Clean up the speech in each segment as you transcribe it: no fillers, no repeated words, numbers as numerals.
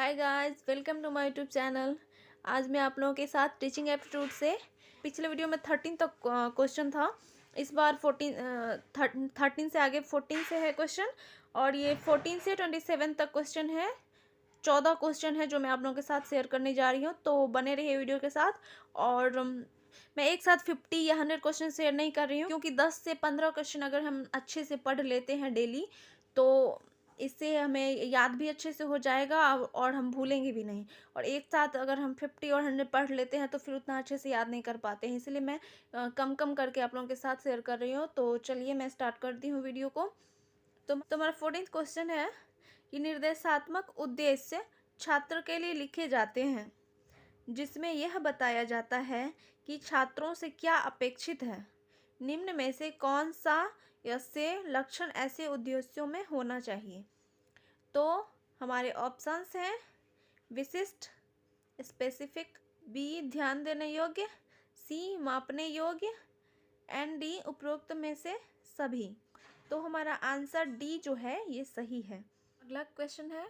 Hi guys, welcome to my YouTube channel. आज मैं आप लोगों के साथ टीचिंग एप्टीट्यूड से पिछले वीडियो में 13 तक क्वेश्चन था। इस बार 13 से आगे 14 से है क्वेश्चन, और ये 14 से 27 तक क्वेश्चन है। 14 क्वेश्चन है जो मैं आप लोगों के साथ शेयर करने जा रही हूँ, तो बने रहिए वीडियो के साथ। और मैं एक साथ 50 या 100 क्वेश्चन शेयर नहीं कर रही हूँ, क्योंकि 10 से 15 क्वेश्चन अगर हम अच्छे से पढ़ लेते हैं डेली, तो इससे हमें याद भी अच्छे से हो जाएगा और हम भूलेंगे भी नहीं। और एक साथ अगर हम 50 और 100 पढ़ लेते हैं तो फिर उतना अच्छे से याद नहीं कर पाते हैं, इसलिए मैं कम कम करके आप लोगों के साथ शेयर कर रही हूँ। तो चलिए मैं स्टार्ट करती हूँ वीडियो को। तो हमारा 14th क्वेश्चन है कि निर्देशात्मक उद्देश्य छात्र के लिए लिखे जाते हैं जिसमें यह बताया जाता है कि छात्रों से क्या अपेक्षित है। निम्न में से कौन सा से लक्षण ऐसे उद्देश्यों में होना चाहिए। तो हमारे ऑप्शंस हैं विशिष्ट, स्पेसिफिक, बी ध्यान देने योग्य, सी मापने योग्य, एंड डी उपरोक्त में से सभी। तो हमारा आंसर डी जो है ये सही है। अगला क्वेश्चन है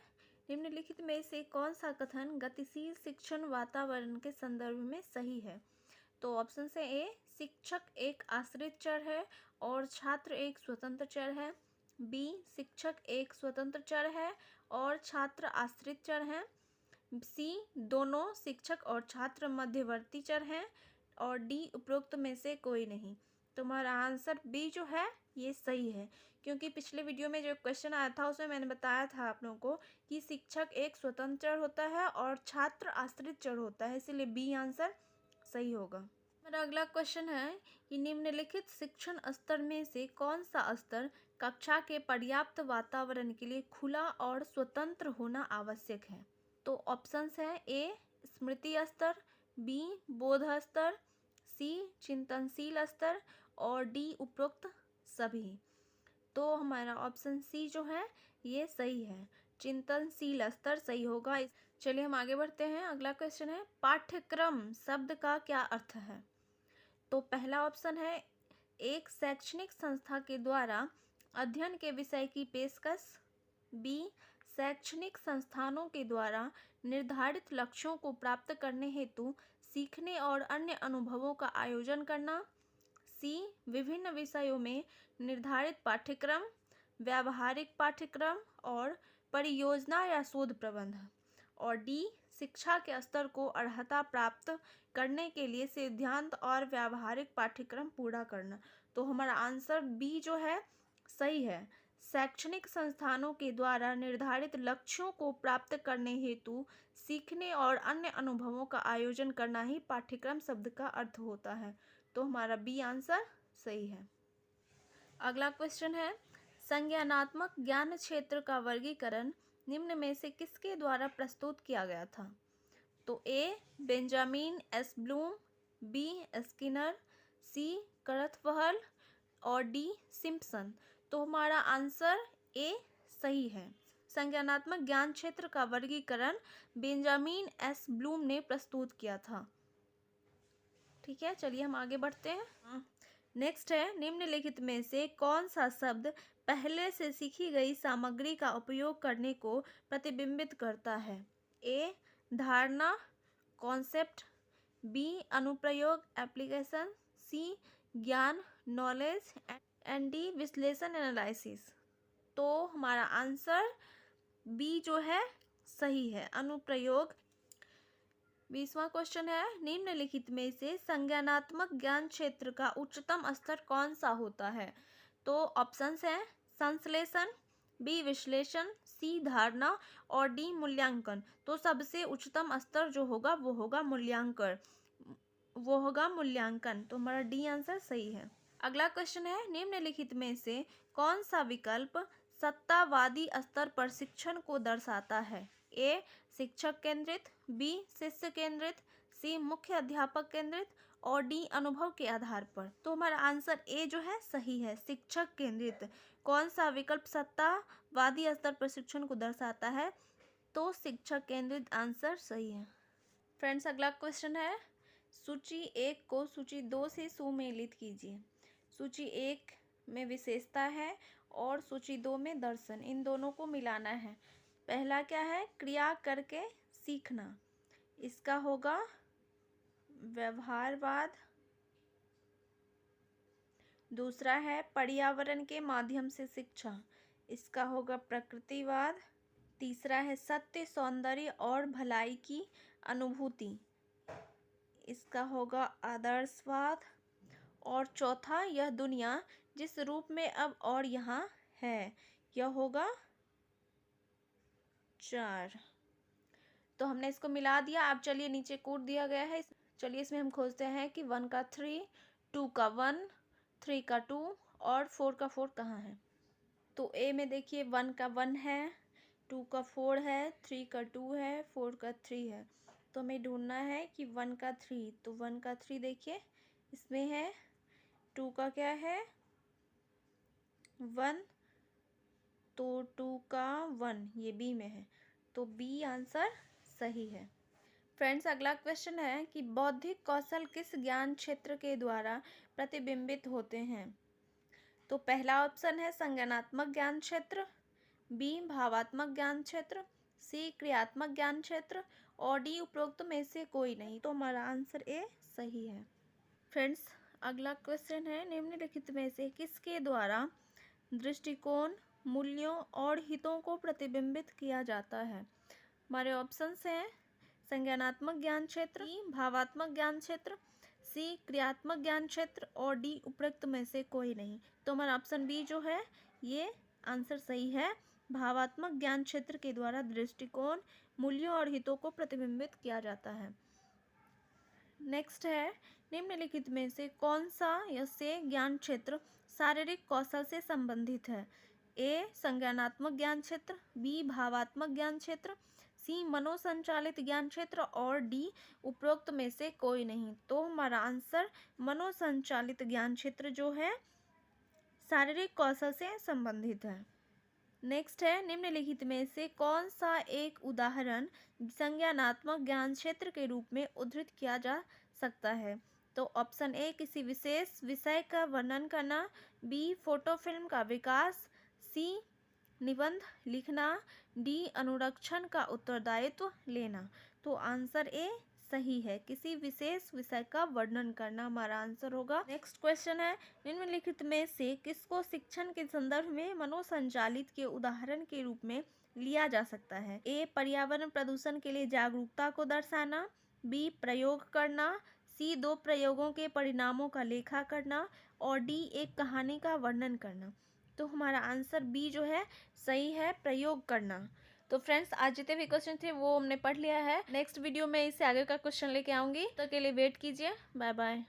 निम्नलिखित में से कौन सा कथन गतिशील शिक्षण वातावरण के संदर्भ में सही है। तो ऑप्शन से ए शिक्षक एक आश्रित चर है और छात्र एक स्वतंत्र चर है। बी शिक्षक एक स्वतंत्र चर है और छात्र आश्रित चर हैं। सी दोनों शिक्षक और छात्र मध्यवर्ती चर हैं। और डी उपरोक्त में से कोई नहीं। तो हमारा आंसर बी जो है ये सही है, क्योंकि पिछले वीडियो में जो क्वेश्चन आया था उसमें मैंने बताया था आप लोगों को कि शिक्षक एक स्वतंत्र चर होता है और छात्र आश्रित चर होता है, इसलिए बी आंसर सही होगा। हमारा अगला क्वेश्चन है कि निम्नलिखित शिक्षण स्तर में से कौन सा स्तर कक्षा के पर्याप्त वातावरण के लिए खुला और स्वतंत्र होना आवश्यक है। तो ऑप्शंस हैं ए स्मृति स्तर, बी बोध स्तर, सी चिंतनशील स्तर और डी उपरोक्त सभी। तो हमारा ऑप्शन सी जो है ये सही है, चिंतनशील स्तर सही होगा। चलिए हम आगे बढ़ते हैं। अगला क्वेश्चन है पाठ्यक्रम शब्द का क्या अर्थ है। तो पहला ऑप्शन है एक शैक्षणिक संस्था के द्वारा अध्ययन के विषय की पेशकश। बी शैक्षणिक संस्थानों के द्वारा निर्धारित लक्ष्यों को प्राप्त करने हेतु सीखने और अन्य अनुभवों का आयोजन करना। सी विभिन्न विषयों में निर्धारित पाठ्यक्रम, व्यावहारिक पाठ्यक्रम और परियोजना या शोध प्रबंध। और डी शिक्षा के स्तर को अर्हता प्राप्त करने के लिए सिद्धांत और व्यावहारिक पाठ्यक्रम पूरा करना। तो हमारा आंसर बी जो है सही है, शैक्षणिक संस्थानों के द्वारा निर्धारित लक्ष्यों को प्राप्त करने हेतु सीखने और अन्य अनुभवों का आयोजन करना ही पाठ्यक्रम शब्द का अर्थ होता है। तो हमारा बी आंसर सही है। अगला क्वेश्चन है संज्ञानात्मक ज्ञान क्षेत्र का वर्गीकरण निम्न में से किसके द्वारा प्रस्तुत किया गया था। तो A Benjamin S Bloom, B Skinner, C Krathwohl और डी सिम्पसन। तो हमारा आंसर ए सही है, संज्ञानात्मक ज्ञान क्षेत्र का वर्गीकरण बेंजामिन एस ब्लूम ने प्रस्तुत किया था। ठीक है, चलिए हम आगे बढ़ते हैं। नेक्स्ट है निम्नलिखित में से कौन सा शब्द पहले से सीखी गई सामग्री का उपयोग करने को प्रतिबिंबित करता है। ए धारणा कॉन्सेप्ट, बी अनुप्रयोग एप्लीकेशन, सी ज्ञान नॉलेज एंड डी विश्लेषण एनालिसिस। तो हमारा आंसर बी जो है सही है, अनुप्रयोग। 20वां क्वेश्चन है निम्नलिखित में से संज्ञानात्मक ज्ञान क्षेत्र का उच्चतम स्तर कौन सा होता है। तो ऑप्शंस हैं संश्लेषण, बी विश्लेषण, सी धारणा और डी मूल्यांकन। तो सबसे उच्चतम स्तर जो होगा वो होगा मूल्यांकन, वो होगा मूल्यांकन। तो हमारा डी आंसर सही है। अगला क्वेश्चन है निम्नलिखित में से कौन सा विकल्प सत्तावादी स्तर पर शिक्षण को दर्शाता है। ए शिक्षक केंद्रित, बी शिष्य केंद्रित, सी मुख्य अध्यापक केंद्रित और डी अनुभव के आधार पर। तो हमारा आंसर ए जो है सही है, शिक्षक केंद्रित। कौन सा विकल्प सत्तावादी स्तर पर शिक्षण को दर्शाता है। तो शिक्षक केंद्रित आंसर सही है। फ्रेंड्स अगला क्वेश्चन है सूची 1 को सूची 2 से सुमेलित कीजिए। सूची 1 में विशेषता है और सूची 2 में दर्शन, इन दोनों को मिलाना है। पहला क्या है, क्रिया करके सीखना, इसका होगा व्यवहारवाद। दूसरा है पर्यावरण के माध्यम से शिक्षा, इसका होगा प्रकृतिवाद। तीसरा है सत्य, सौंदर्य और भलाई की अनुभूति, इसका होगा आदर्शवाद। और चौथा, यह दुनिया जिस रूप में अब और यहाँ है, यह होगा 4। तो हमने इसको मिला दिया। अब चलिए नीचे कोड दिया गया है, चलिए इसमें हम खोजते हैं कि 1 का 3, 2 का 1, 3 का 2 और 4 का 4 कहाँ है। तो ए में देखिए 1 का 1 है, 2 का 4 है, 3 का 2 है, 4 का 3 है। तो हमें ढूंढना है कि 1 का 3, तो 1 का 3 देखिए इसमें है, 2 का क्या है 1, तो 2 का 1 ये बी में है, तो बी आंसर सही है। फ्रेंड्स, अगला क्वेश्चन है कि बौद्धिक कौशल किस ज्ञान क्षेत्र के द्वारा प्रतिबिंबित होते हैं। तो पहला ऑप्शन है संज्ञानात्मक ज्ञान क्षेत्र, बी भावात्मक ज्ञान क्षेत्र, सी क्रियात्मक ज्ञान क्षेत्र और डी उपरोक्त में से कोई नहीं। तो हमारा आंसर ए सही है। फ्रेंड्स, अगला क्वेश्चन है निम्नलिखित में से किसके द्वारा दृष्टिकोण, मूल्यों और हितों को प्रतिबिंबित किया जाता है। हमारे ऑप्शंस हैं संज्ञानात्मक ज्ञान क्षेत्र, बी भावात्मक ज्ञान क्षेत्र, सी क्रियात्मक ज्ञान क्षेत्र और डी उपरोक्त में से कोई नहीं। तो हमारा ऑप्शन बी जो है ये आंसर सही है, भावात्मक ज्ञान क्षेत्र के द्वारा दृष्टिकोण, मूल्यों और हितों को प्रतिबिंबित किया जाता है। नेक्स्ट है निम्नलिखित में से कौन सा या से ज्ञान क्षेत्र शारीरिक कौशल से संबंधित है। ए संज्ञानात्मक ज्ञान क्षेत्र, बी भावात्मक ज्ञान क्षेत्र, सी मनोसंचालित ज्ञान क्षेत्र और डी उपरोक्त में से कोई नहीं। तो हमारा आंसर मनोसंचालित ज्ञान क्षेत्र जो है शारीरिक कौशल से संबंधित है। नेक्स्ट है निम्नलिखित में से कौन सा एक उदाहरण संज्ञानात्मक ज्ञान क्षेत्र के रूप में उद्धृत किया जा सकता है। तो ऑप्शन ए किसी विशेष विषय का वर्णन करना, बी फोटो फिल्म का विकास, सी निबंध लिखना, डी अनुरक्षण का उत्तरदायित्व लेना। तो आंसर ए सही है, किसी विशेष विषय का वर्णन करना हमारा आंसर होगा। नेक्स्ट क्वेश्चन है निम्नलिखित में से किसको शिक्षण के संदर्भ में मनोसंचालित के उदाहरण के रूप में लिया जा सकता है। ए पर्यावरण प्रदूषण के लिए जागरूकता को दर्शाना, बी प्रयोग करना, सी 2 प्रयोगों के परिणामों का लेखा करना और डी एक कहानी का वर्णन करना। तो हमारा आंसर बी जो है सही है, प्रयोग करना। तो फ्रेंड्स, आज जितने भी क्वेश्चन थे वो हमने पढ़ लिया है। नेक्स्ट वीडियो में इससे आगे का क्वेश्चन लेके आऊँगी, तो के लिए वेट कीजिए। Bye bye.